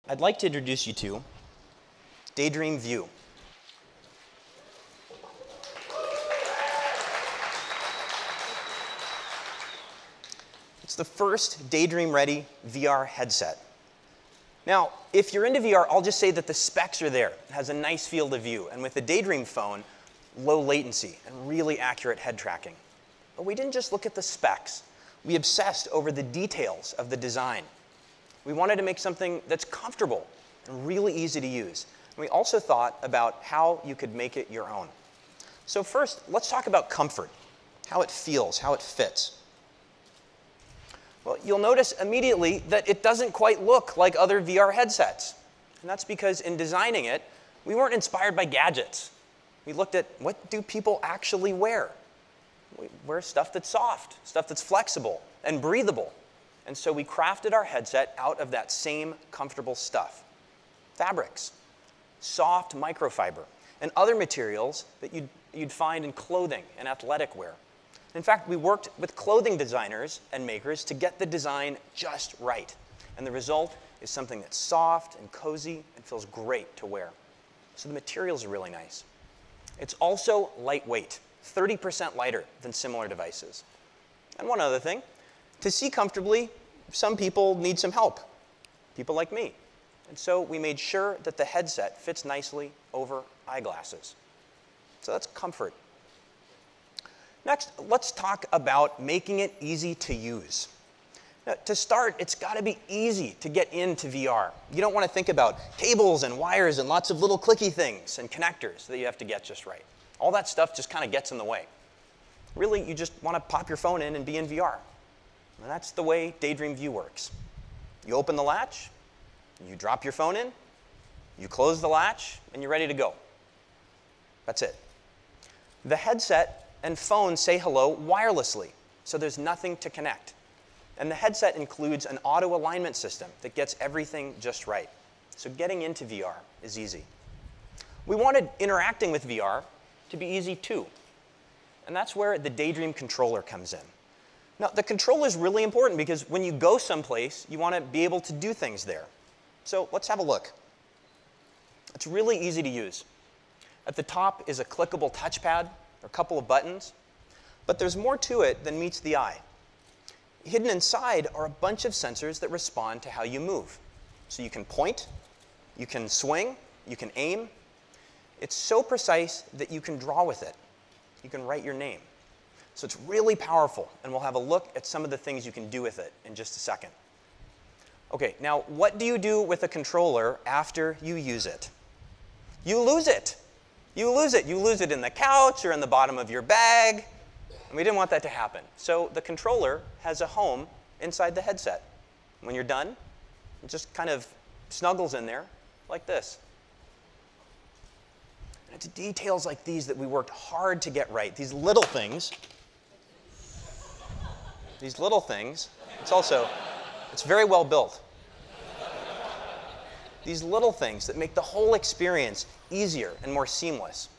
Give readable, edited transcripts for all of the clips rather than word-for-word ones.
I'd like to introduce you to Daydream View. It's the first Daydream-ready VR headset. Now, if you're into VR, I'll just say that the specs are there. It has a nice field of view, and with the Daydream phone, low latency and really accurate head tracking. But we didn't just look at the specs. We obsessed over the details of the design. We wanted to make something that's comfortable and really easy to use. And we also thought about how you could make it your own. So first, let's talk about comfort, how it feels, how it fits. Well, you'll notice immediately that it doesn't quite look like other VR headsets. And that's because in designing it, we weren't inspired by gadgets. We looked at what do people actually wear. We wear stuff that's soft, stuff that's flexible and breathable. And so we crafted our headset out of that same comfortable stuff. Fabrics, soft microfiber, and other materials that you'd find in clothing and athletic wear. In fact, we worked with clothing designers and makers to get the design just right. And the result is something that's soft and cozy and feels great to wear. So the materials are really nice. It's also lightweight, 30% lighter than similar devices. And one other thing, to see comfortably, some people need some help, people like me. And so we made sure that the headset fits nicely over eyeglasses. So that's comfort. Next, let's talk about making it easy to use. Now, to start, it's got to be easy to get into VR. You don't want to think about cables and wires and lots of little clicky things and connectors that you have to get just right. All that stuff just kind of gets in the way. Really, you just want to pop your phone in and be in VR. And that's the way Daydream View works. You open the latch, you drop your phone in, you close the latch, and you're ready to go. That's it. The headset and phone say hello wirelessly, so there's nothing to connect. And the headset includes an auto alignment system that gets everything just right. So getting into VR is easy. We wanted interacting with VR to be easy too. And that's where the Daydream Controller comes in. Now, the controller is really important because when you go someplace, you want to be able to do things there. So let's have a look. It's really easy to use. At the top is a clickable touchpad, or a couple of buttons, but there's more to it than meets the eye. Hidden inside are a bunch of sensors that respond to how you move. So you can point, you can swing, you can aim. It's so precise that you can draw with it. You can write your name. So it's really powerful, and we'll have a look at some of the things you can do with it in just a second. Okay, now what do you do with a controller after you use it? You lose it. You lose it. You lose it in the couch or in the bottom of your bag. And we didn't want that to happen. So the controller has a home inside the headset. When you're done, it just kind of snuggles in there like this. And it's details like these that we worked hard to get right. These little things. These little things. It's very well built. These little things that make the whole experience easier and more seamless.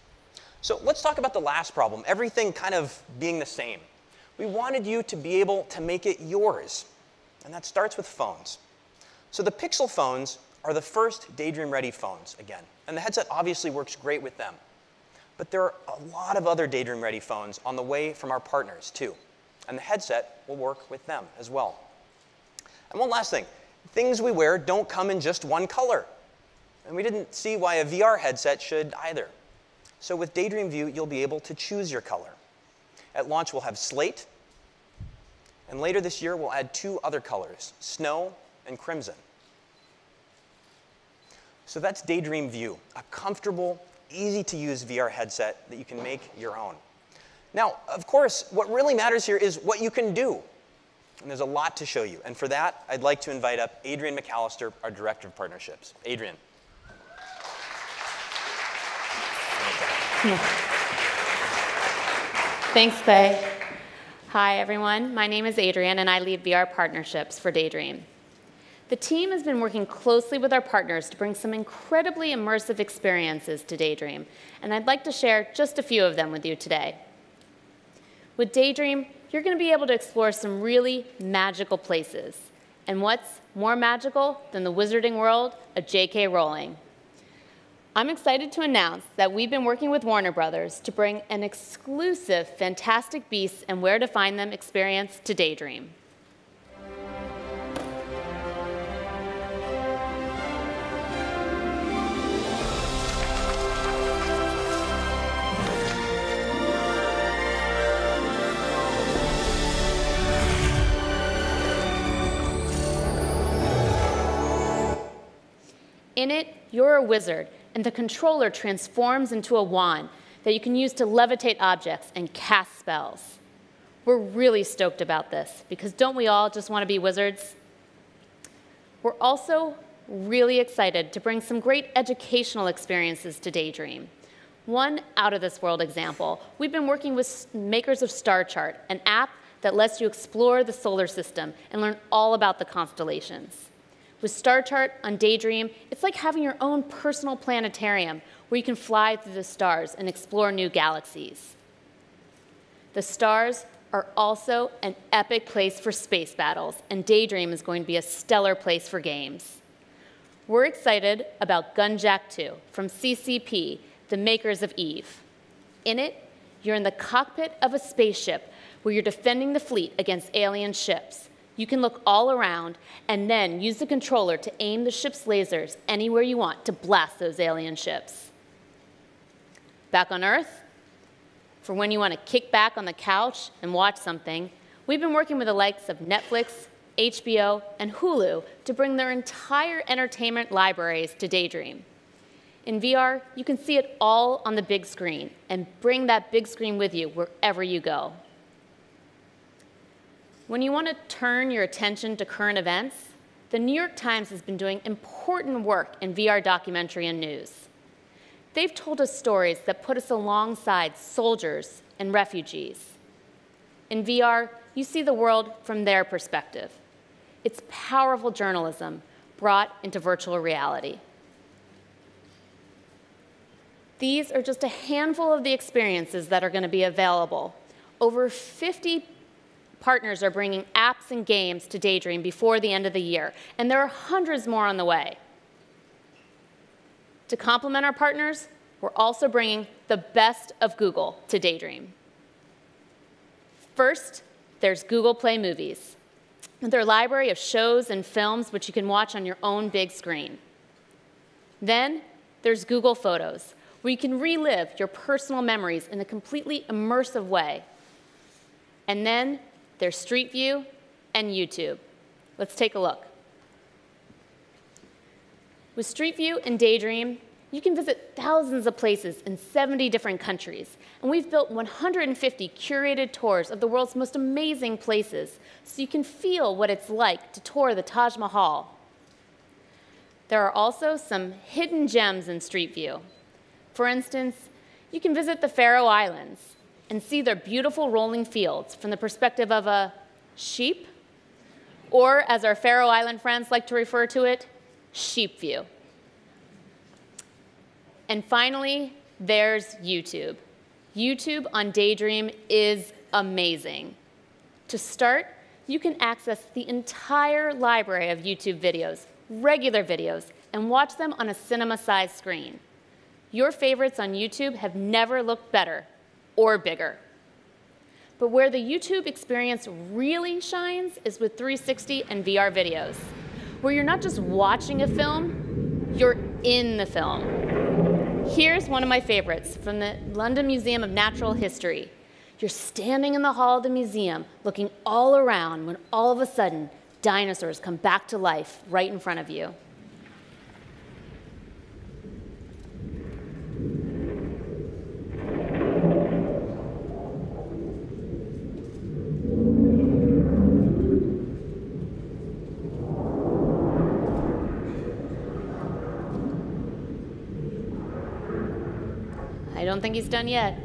So let's talk about the last problem, everything kind of being the same. We wanted you to be able to make it yours, and that starts with phones. So the Pixel phones are the first Daydream-ready phones, again, and the headset obviously works great with them. But there are a lot of other Daydream-ready phones on the way from our partners, too, and the headset will work with them as well. And one last thing. Things we wear don't come in just one color. And we didn't see why a VR headset should either. So with Daydream View, you'll be able to choose your color. At launch, we'll have slate. And later this year, we'll add 2 other colors, snow and crimson. So that's Daydream View, a comfortable, easy-to-use VR headset that you can make your own. Now, of course, what really matters here is what you can do. And there's a lot to show you. And for that, I'd like to invite up Adrian McAllister, our Director of Partnerships. Adrian. Thanks, Clay. Hi, everyone. My name is Adrian, and I lead VR Partnerships for Daydream. The team has been working closely with our partners to bring some incredibly immersive experiences to Daydream, and I'd like to share just a few of them with you today. With Daydream, you're going to be able to explore some really magical places. And what's more magical than the wizarding world of J.K. Rowling? I'm excited to announce that we've been working with Warner Brothers to bring an exclusive Fantastic Beasts and Where to Find Them experience to Daydream. In it, you're a wizard, and the controller transforms into a wand that you can use to levitate objects and cast spells. We're really stoked about this, because don't we all just want to be wizards? We're also really excited to bring some great educational experiences to Daydream. One out-of-this-world example, we've been working with makers of Star Chart, an app that lets you explore the solar system and learn all about the constellations. With Star Chart on Daydream, it's like having your own personal planetarium where you can fly through the stars and explore new galaxies. The stars are also an epic place for space battles, and Daydream is going to be a stellar place for games. We're excited about Gunjack 2 from CCP, the makers of Eve. In it, you're in the cockpit of a spaceship where you're defending the fleet against alien ships. You can look all around and then use the controller to aim the ship's lasers anywhere you want to blast those alien ships. Back on Earth, for when you want to kick back on the couch and watch something, we've been working with the likes of Netflix, HBO, and Hulu to bring their entire entertainment libraries to Daydream. In VR, you can see it all on the big screen and bring that big screen with you wherever you go. When you want to turn your attention to current events, the New York Times has been doing important work in VR documentary and news. They've told us stories that put us alongside soldiers and refugees. In VR, you see the world from their perspective. It's powerful journalism brought into virtual reality. These are just a handful of the experiences that are going to be available. Over 50 partners are bringing apps and games to Daydream before the end of the year, and there are hundreds more on the way. To complement our partners, we're also bringing the best of Google to Daydream. First, there's Google Play Movies, with their library of shows and films which you can watch on your own big screen. Then, there's Google Photos, where you can relive your personal memories in a completely immersive way. And then, there's Street View and YouTube. Let's take a look. With Street View and Daydream, you can visit thousands of places in 70 different countries. And we've built 150 curated tours of the world's most amazing places, so you can feel what it's like to tour the Taj Mahal. There are also some hidden gems in Street View. For instance, you can visit the Faroe Islands and see their beautiful rolling fields from the perspective of a sheep, or as our Faroe Island friends like to refer to it, sheep view. And finally, there's YouTube. YouTube on Daydream is amazing. To start, you can access the entire library of YouTube videos, regular videos, and watch them on a cinema-sized screen. Your favorites on YouTube have never looked better or bigger. But where the YouTube experience really shines is with 360 and VR videos, where you're not just watching a film, you're in the film. Here's one of my favorites from the London Museum of Natural History. You're standing in the hall of the museum, looking all around when all of a sudden, dinosaurs come back to life right in front of you. I don't think he's done yet.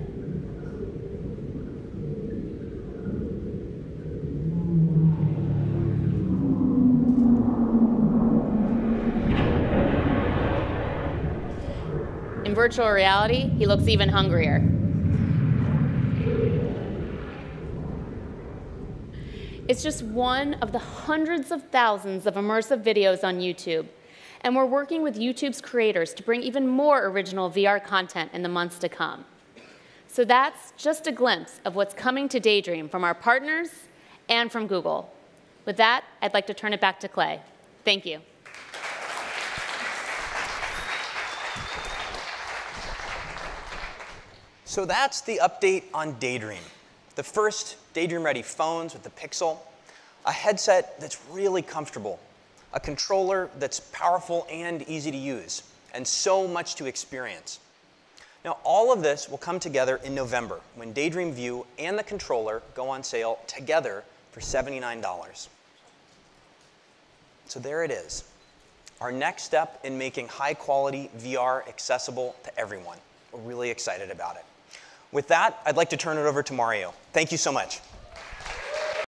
In virtual reality, he looks even hungrier. is just one of the hundreds of thousands of immersive videos on YouTube, and we're working with YouTube's creators to bring even more original VR content in the months to come. So that's just a glimpse of what's coming to Daydream from our partners and from Google. With that, I'd like to turn it back to Clay. Thank you. So that's the update on Daydream. The first Daydream-ready phones with the Pixel, a headset that's really comfortable, a controller that's powerful and easy to use, and so much to experience. Now, all of this will come together in November when Daydream View and the controller go on sale together for $79. So there it is, our next step in making high-quality VR accessible to everyone. We're really excited about it. With that, I'd like to turn it over to Mario. Thank you so much.